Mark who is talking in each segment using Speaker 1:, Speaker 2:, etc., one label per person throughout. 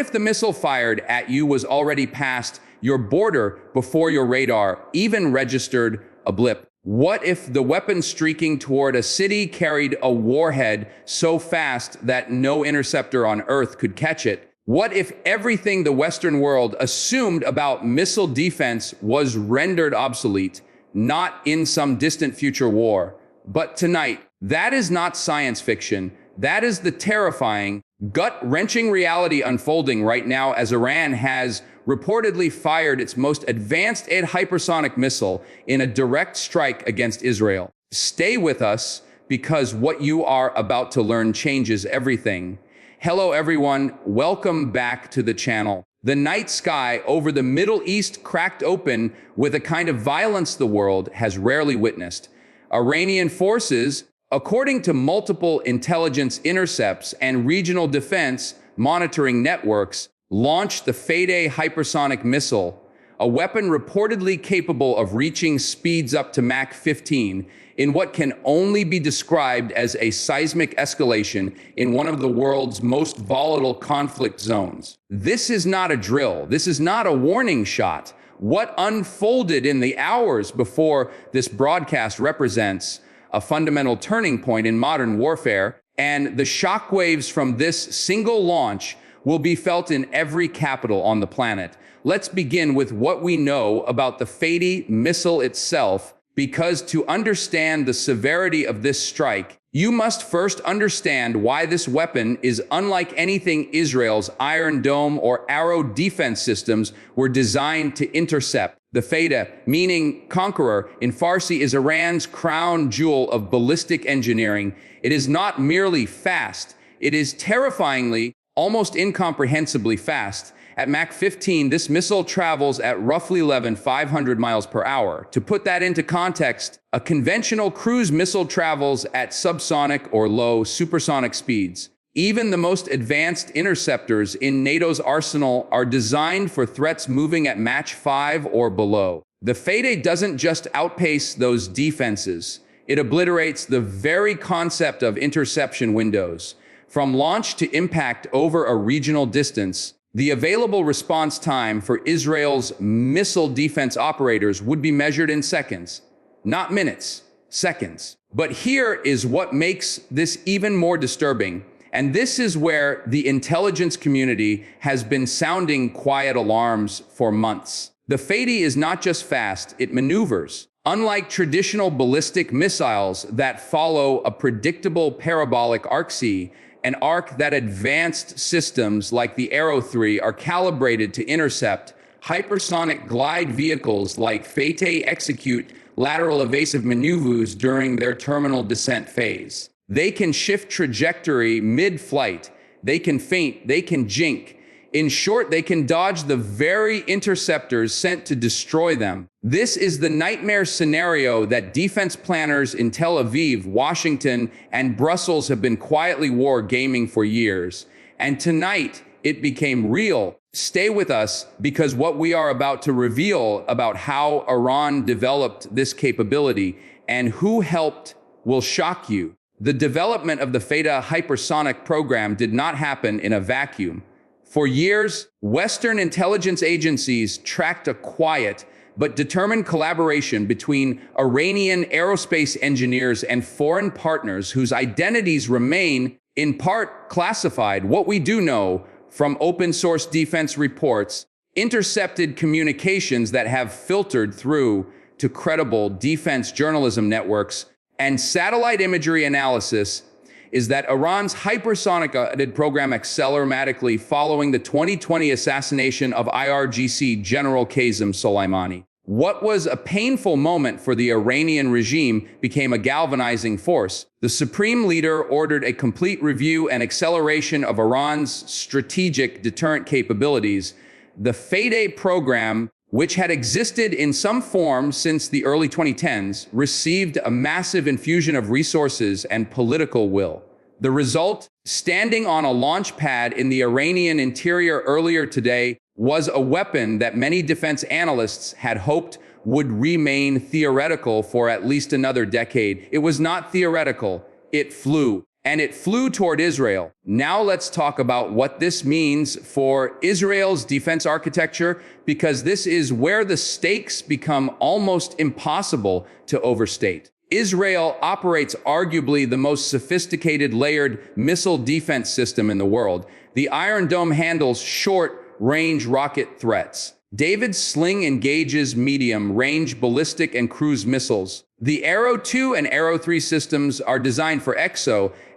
Speaker 1: if the missile fired at you was already past your border before your radar even registered a blip? What if the weapon streaking toward a city carried a warhead so fast that no interceptor on Earth could catch it? What if everything the Western world assumed about missile defense was rendered obsolete, not in some distant future war, but tonight? That is not science fiction. That is the terrifying, gut-wrenching reality unfolding right now as Iran has reportedly fired its most advanced hypersonic missile in a direct strike against Israel. Stay with us, because what you are about to learn changes everything. Hello everyone, welcome back to the channel. The night sky over the Middle East cracked open with a kind of violence the world has rarely witnessed. Iranian forces, according to multiple intelligence intercepts and regional defense monitoring networks, launched the Fateh hypersonic missile, a weapon reportedly capable of reaching speeds up to Mach 15 in what can only be described as a seismic escalation in one of the world's most volatile conflict zones. This is not a drill. This is not a warning shot. What unfolded in the hours before this broadcast represents a fundamental turning point in modern warfare, and the shockwaves from this single launch will be felt in every capital on the planet. Let's begin with what we know about the Fateh missile itself, because to understand the severity of this strike, you must first understand why this weapon is unlike anything Israel's Iron Dome or Arrow defense systems were designed to intercept. The Fateh, meaning conqueror, in Farsi is Iran's crown jewel of ballistic engineering. It is not merely fast, it is terrifyingly, almost incomprehensibly fast. At Mach 15, this missile travels at roughly 500 miles per hour. To put that into context, a conventional cruise missile travels at subsonic or low supersonic speeds. Even the most advanced interceptors in NATO's arsenal are designed for threats moving at Mach 5 or below. The Fateh doesn't just outpace those defenses, it obliterates the very concept of interception windows. From launch to impact over a regional distance, the available response time for Israel's missile defense operators would be measured in seconds, not minutes, seconds. But here is what makes this even more disturbing, and this is where the intelligence community has been sounding quiet alarms for months. The Fateh is not just fast, it maneuvers. Unlike traditional ballistic missiles that follow a predictable parabolic IRGC, an arc that advanced systems like the Arrow 3 are calibrated to intercept, hypersonic glide vehicles like Fateh execute lateral evasive maneuvers during their terminal descent phase. They can shift trajectory mid-flight, they can feint, they can jink. In short, they can dodge the very interceptors sent to destroy them. This is the nightmare scenario that defense planners in Tel Aviv, Washington, and Brussels have been quietly war-gaming for years. And tonight, it became real. Stay with us, because what we are about to reveal about how Iran developed this capability and who helped will shock you. The development of the Fateh hypersonic program did not happen in a vacuum. For years, Western intelligence agencies tracked a quiet but determined collaboration between Iranian aerospace engineers and foreign partners whose identities remain, in part, classified. What we do know from open-source defense reports, intercepted communications that have filtered through to credible defense journalism networks, and satellite imagery analysis is that Iran's hypersonic program accelerated following the 2020 assassination of IRGC General Qasem Soleimani. What was a painful moment for the Iranian regime became a galvanizing force. The supreme leader ordered a complete review and acceleration of Iran's strategic deterrent capabilities. The Fateh program, which had existed in some form since the early 2010s, received a massive infusion of resources and political will. The result, standing on a launch pad in the Iranian interior earlier today, was a weapon that many defense analysts had hoped would remain theoretical for at least another decade. It was not theoretical, it flew. and it flew toward Israel. Now let's talk about what this means for Israel's defense architecture, because this is where the stakes become almost impossible to overstate. Israel operates arguably the most sophisticated layered missile defense system in the world. The Iron Dome handles short-range rocket threats. David's Sling engages medium-range ballistic and cruise missiles. The Arrow 2 and Arrow 3 systems are designed for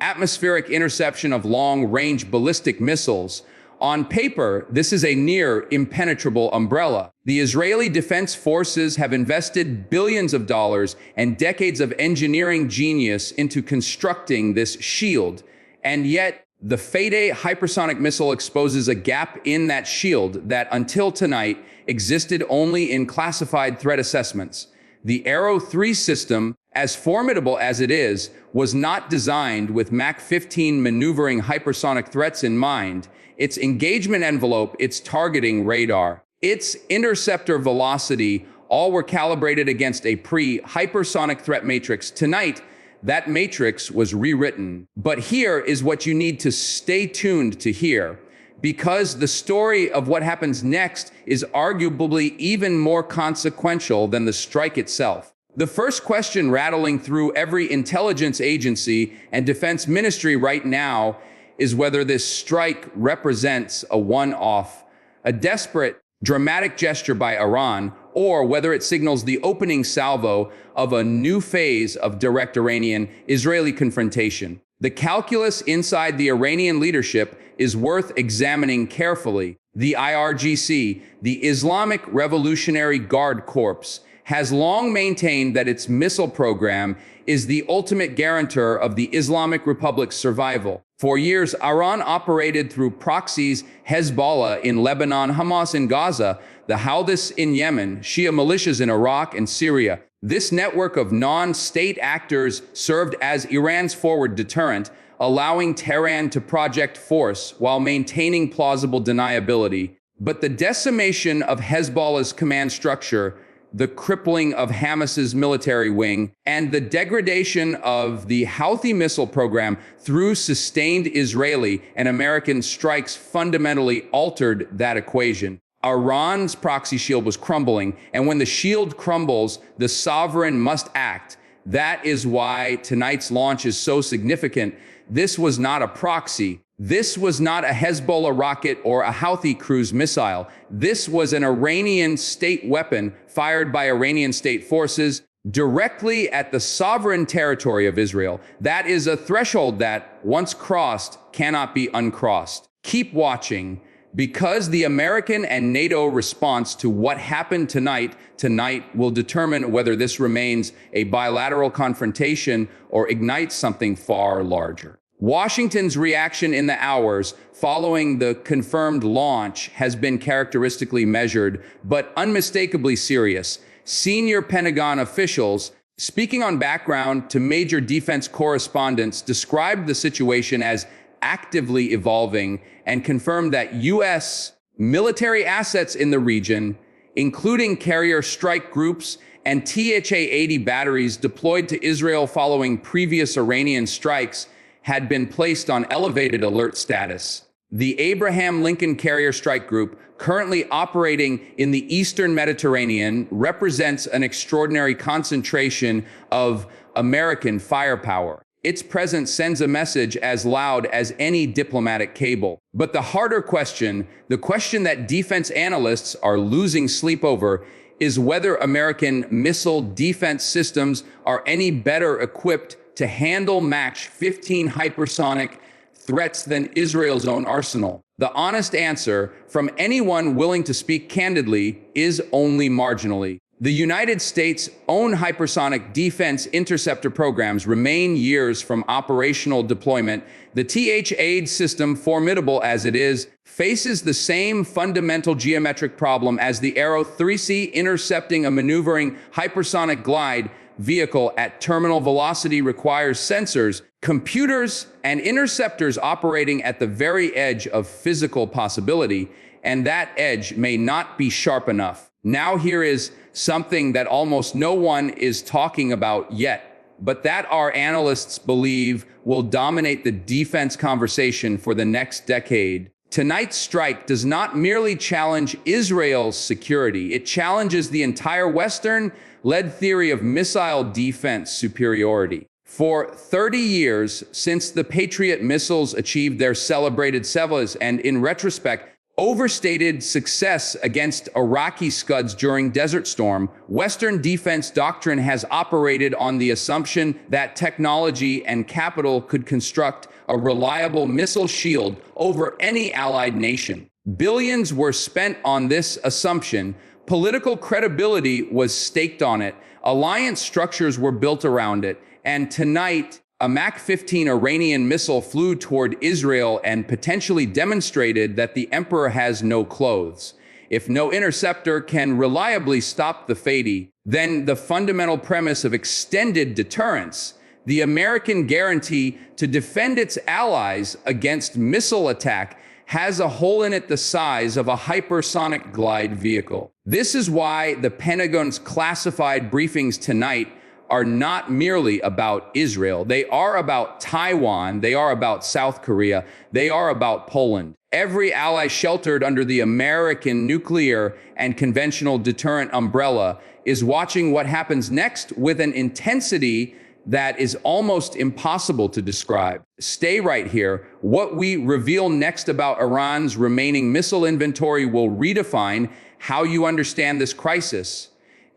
Speaker 1: atmospheric interception of long-range ballistic missiles. On paper, this is a near impenetrable umbrella. The Israeli Defense Forces have invested billions of dollars and decades of engineering genius into constructing this shield. And yet, the Fateh hypersonic missile exposes a gap in that shield that, until tonight, existed only in classified threat assessments. The Arrow 3 system, as formidable as it is, was not designed with Mach 15 maneuvering hypersonic threats in mind. Its engagement envelope, its targeting radar, its interceptor velocity, all were calibrated against a pre-hypersonic threat matrix. Tonight, that matrix was rewritten. But here is what you need to stay tuned to hear, because the story of what happens next is arguably even more consequential than the strike itself. The first question rattling through every intelligence agency and defense ministry right now is whether this strike represents a one-off, a desperate, dramatic gesture by Iran, or whether it signals the opening salvo of a new phase of direct Iranian-Israeli confrontation. The calculus inside the Iranian leadership is worth examining carefully. The IRGC, the Islamic Revolutionary Guard Corps, has long maintained that its missile program is the ultimate guarantor of the Islamic Republic's survival. For years, Iran operated through proxies: Hezbollah in Lebanon, Hamas in Gaza, the Houthis in Yemen, Shia militias in Iraq and Syria. This network of non-state actors served as Iran's forward deterrent, allowing Tehran to project force while maintaining plausible deniability. But the decimation of Hezbollah's command structure, the crippling of Hamas's military wing, and the degradation of the Houthi missile program through sustained Israeli and American strikes fundamentally altered that equation. Iran's proxy shield was crumbling, and when the shield crumbles, the sovereign must act. That is why tonight's launch is so significant. This was not a proxy. This was not a Hezbollah rocket or a Houthi cruise missile. This was an Iranian state weapon fired by Iranian state forces directly at the sovereign territory of Israel. That is a threshold that, once crossed, cannot be uncrossed. Keep watching, because the American and NATO response to what happened tonight will determine whether this remains a bilateral confrontation or ignites something far larger. Washington's reaction in the hours following the confirmed launch has been characteristically measured, but unmistakably serious. Senior Pentagon officials, speaking on background to major defense correspondents, described the situation as actively evolving and confirmed that U.S. military assets in the region, including carrier strike groups and THA-80 batteries deployed to Israel following previous Iranian strikes, had been placed on elevated alert status. The Abraham Lincoln Carrier Strike Group, currently operating in the Eastern Mediterranean, represents an extraordinary concentration of American firepower. Its presence sends a message as loud as any diplomatic cable. But the harder question, the question that defense analysts are losing sleep over, is whether American missile defense systems are any better equipped to handle Mach 15 hypersonic threats than Israel's own arsenal. The honest answer from anyone willing to speak candidly is only marginally. The United States' own hypersonic defense interceptor programs remain years from operational deployment. The TH-80 system, formidable as it is, faces the same fundamental geometric problem as the Arrow 3C, intercepting a maneuvering hypersonic glide vehicle at terminal velocity requires sensors, computers, and interceptors operating at the very edge of physical possibility, and that edge may not be sharp enough. Now here is something that almost no one is talking about yet. but that our analysts believe will dominate the defense conversation for the next decade. Tonight's strike does not merely challenge Israel's security, it challenges the entire Western-led theory of missile defense superiority. For 30 years, since the Patriot missiles achieved their celebrated sevas and, in retrospect, overstated success against Iraqi Scuds during Desert Storm, Western defense doctrine has operated on the assumption that technology and capital could construct a reliable missile shield over any allied nation. Billions were spent on this assumption. Political credibility was staked on it. Alliance structures were built around it. And tonight, a Mach 15 Iranian missile flew toward Israel and potentially demonstrated that the emperor has no clothes. If no interceptor can reliably stop the Fateh, then the fundamental premise of extended deterrence, the American guarantee to defend its allies against missile attack, has a hole in it the size of a hypersonic glide vehicle. This is why the Pentagon's classified briefings tonight are not merely about Israel. They are about Taiwan. They are about South Korea. They are about Poland. Every ally sheltered under the American nuclear and conventional deterrent umbrella is watching what happens next with an intensity that is almost impossible to describe. Stay right here. What we reveal next about Iran's remaining missile inventory will redefine how you understand this crisis.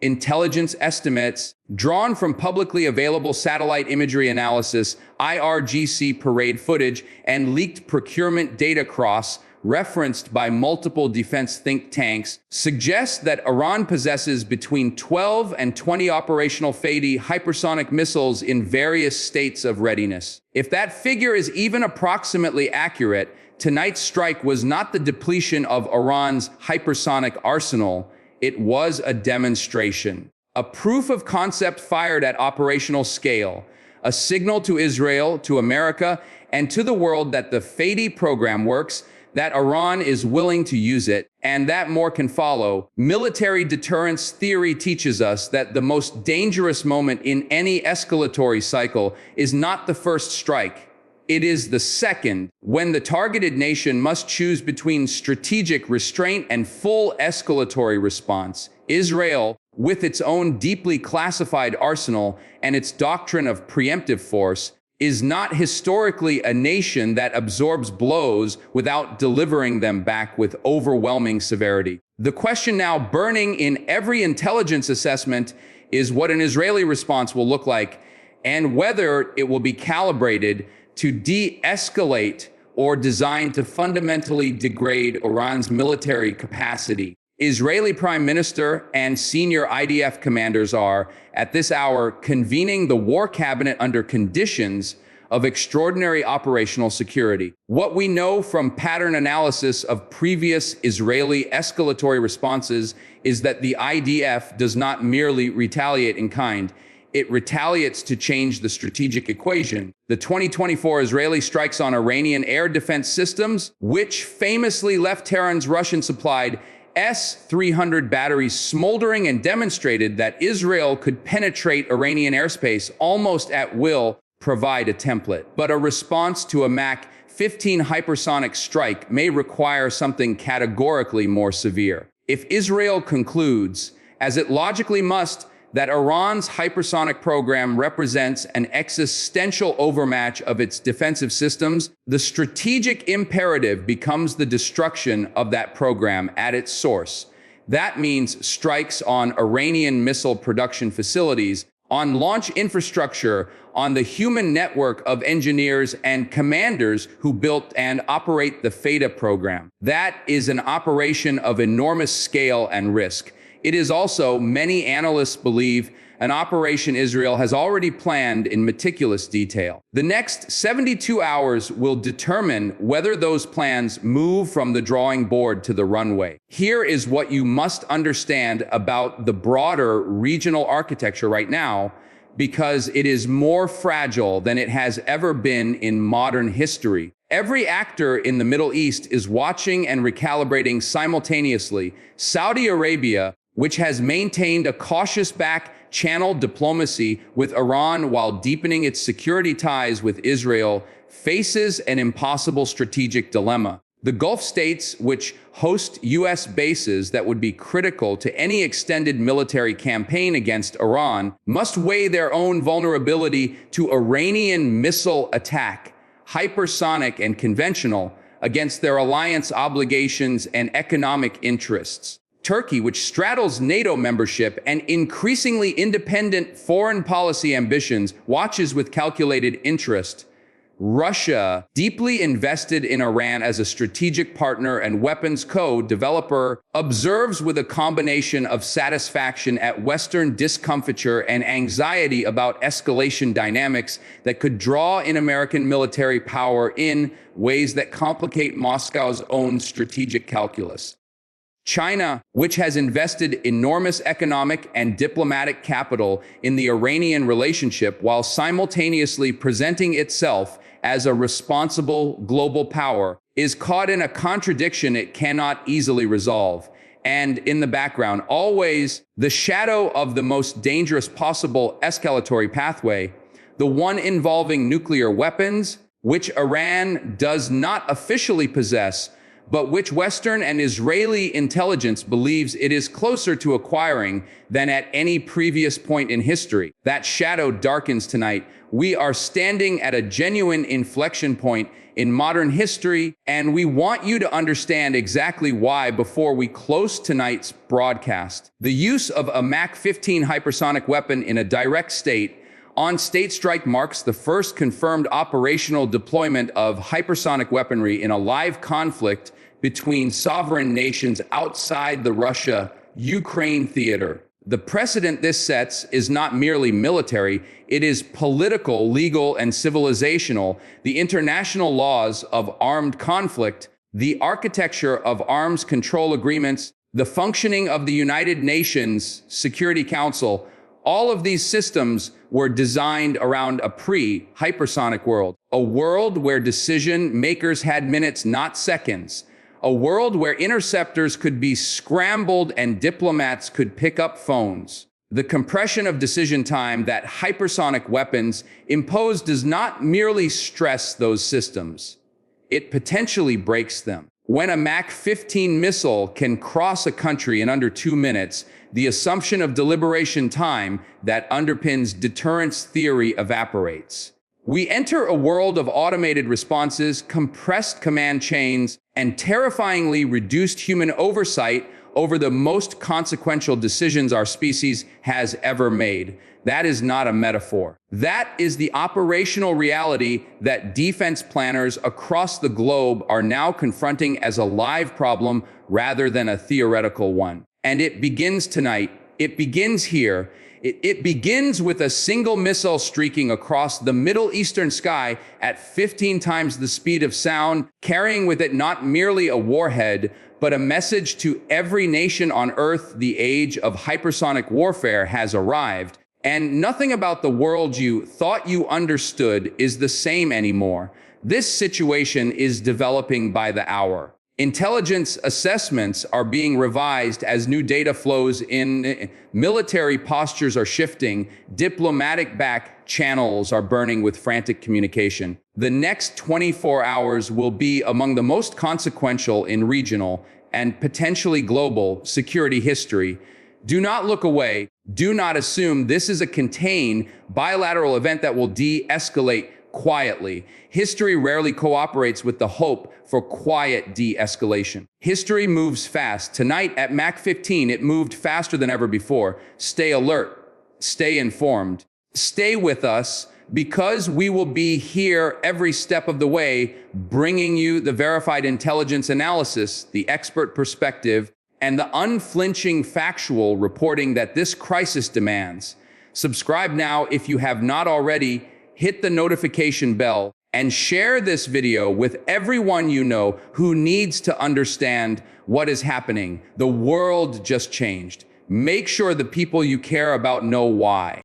Speaker 1: Intelligence estimates drawn from publicly available satellite imagery analysis, IRGC parade footage, and leaked procurement data cross-referenced by multiple defense think tanks suggest that Iran possesses between 12 and 20 operational Fateh hypersonic missiles in various states of readiness. If that figure is even approximately accurate, tonight's strike was not the depletion of Iran's hypersonic arsenal. It was a demonstration, a proof of concept fired at operational scale, a signal to Israel, to America, and to the world that the Fateh program works, that Iran is willing to use it, and that more can follow. Military deterrence theory teaches us that the most dangerous moment in any escalatory cycle is not the first strike. It is the second, when the targeted nation must choose between strategic restraint and full escalatory response. Israel, with its own deeply classified arsenal and its doctrine of preemptive force, is not historically a nation that absorbs blows without delivering them back with overwhelming severity. The question now burning in every intelligence assessment is what an Israeli response will look like and whether it will be calibrated to de-escalate or designed to fundamentally degrade Iran's military capacity. Israeli Prime Minister and senior IDF commanders are, at this hour, convening the war cabinet under conditions of extraordinary operational security. What we know from pattern analysis of previous Israeli escalatory responses is that the IDF does not merely retaliate in kind. It retaliates to change the strategic equation. The 2024 Israeli strikes on Iranian air defense systems, which famously left Tehran's Russian-supplied S-300 batteries smoldering and demonstrated that Israel could penetrate Iranian airspace almost at will, provide a template. But a response to a Mach 15 hypersonic strike may require something categorically more severe. If Israel concludes, as it logically must, that Iran's hypersonic program represents an existential overmatch of its defensive systems, the strategic imperative becomes the destruction of that program at its source. That means strikes on Iranian missile production facilities, on launch infrastructure, on the human network of engineers and commanders who built and operate the Fateh program. That is an operation of enormous scale and risk. It is also, many analysts believe, an operation Israel has already planned in meticulous detail. The next 72 hours will determine whether those plans move from the drawing board to the runway. Here is what you must understand about the broader regional architecture right now, because it is more fragile than it has ever been in modern history. Every actor in the Middle East is watching and recalibrating simultaneously. Saudi Arabia, which has maintained a cautious back channeled diplomacy with Iran while deepening its security ties with Israel, faces an impossible strategic dilemma. The Gulf states, which host U.S. bases that would be critical to any extended military campaign against Iran, must weigh their own vulnerability to Iranian missile attack, hypersonic and conventional, against their alliance obligations and economic interests. Turkey, which straddles NATO membership and increasingly independent foreign policy ambitions, watches with calculated interest. Russia, deeply invested in Iran as a strategic partner and weapons co-developer, observes with a combination of satisfaction at Western discomfiture and anxiety about escalation dynamics that could draw in American military power in ways that complicate Moscow's own strategic calculus. China, which has invested enormous economic and diplomatic capital in the Iranian relationship while simultaneously presenting itself as a responsible global power, is caught in a contradiction it cannot easily resolve. And in the background, always the shadow of the most dangerous possible escalatory pathway, the one involving nuclear weapons, which Iran does not officially possess, but which Western and Israeli intelligence believes it is closer to acquiring than at any previous point in history. That shadow darkens tonight. We are standing at a genuine inflection point in modern history, and we want you to understand exactly why before we close tonight's broadcast. The use of a Mach 15 hypersonic weapon in a direct on-state strike marks the first confirmed operational deployment of hypersonic weaponry in a live conflict between sovereign nations outside the Russia-Ukraine theater. The precedent this sets is not merely military, it is political, legal, and civilizational. The international laws of armed conflict, the architecture of arms control agreements, the functioning of the United Nations Security Council, all of these systems were designed around a pre-hypersonic world, a world where decision makers had minutes, not seconds, a world where interceptors could be scrambled and diplomats could pick up phones. The compression of decision time that hypersonic weapons impose does not merely stress those systems, it potentially breaks them. When a Mach 15 missile can cross a country in under 2 minutes, the assumption of deliberation time that underpins deterrence theory evaporates. We enter a world of automated responses, compressed command chains, and terrifyingly reduced human oversight over the most consequential decisions our species has ever made. That is not a metaphor. That is the operational reality that defense planners across the globe are now confronting as a live problem rather than a theoretical one. And it begins tonight. It begins here. It begins with a single missile streaking across the Middle Eastern sky at 15 times the speed of sound, carrying with it not merely a warhead, but a message to every nation on Earth: the age of hypersonic warfare has arrived. And nothing about the world you thought you understood is the same anymore. This situation is developing by the hour. Intelligence assessments are being revised as new data flows in, military postures are shifting, diplomatic back channels are burning with frantic communication. The next 24 hours will be among the most consequential in regional and potentially global security history. Do not look away. Do not assume this is a contained bilateral event that will de-escalate quietly. History rarely cooperates with the hope for quiet de-escalation. History moves fast. Tonight at Mach 15, it moved faster than ever before. Stay alert. Stay informed. Stay with us, because we will be here every step of the way, bringing you the verified intelligence analysis, the expert perspective, and the unflinching factual reporting that this crisis demands. Subscribe now if you have not already. Hit the notification bell and share this video with everyone you know who needs to understand what is happening. The world just changed. Make sure the people you care about know why.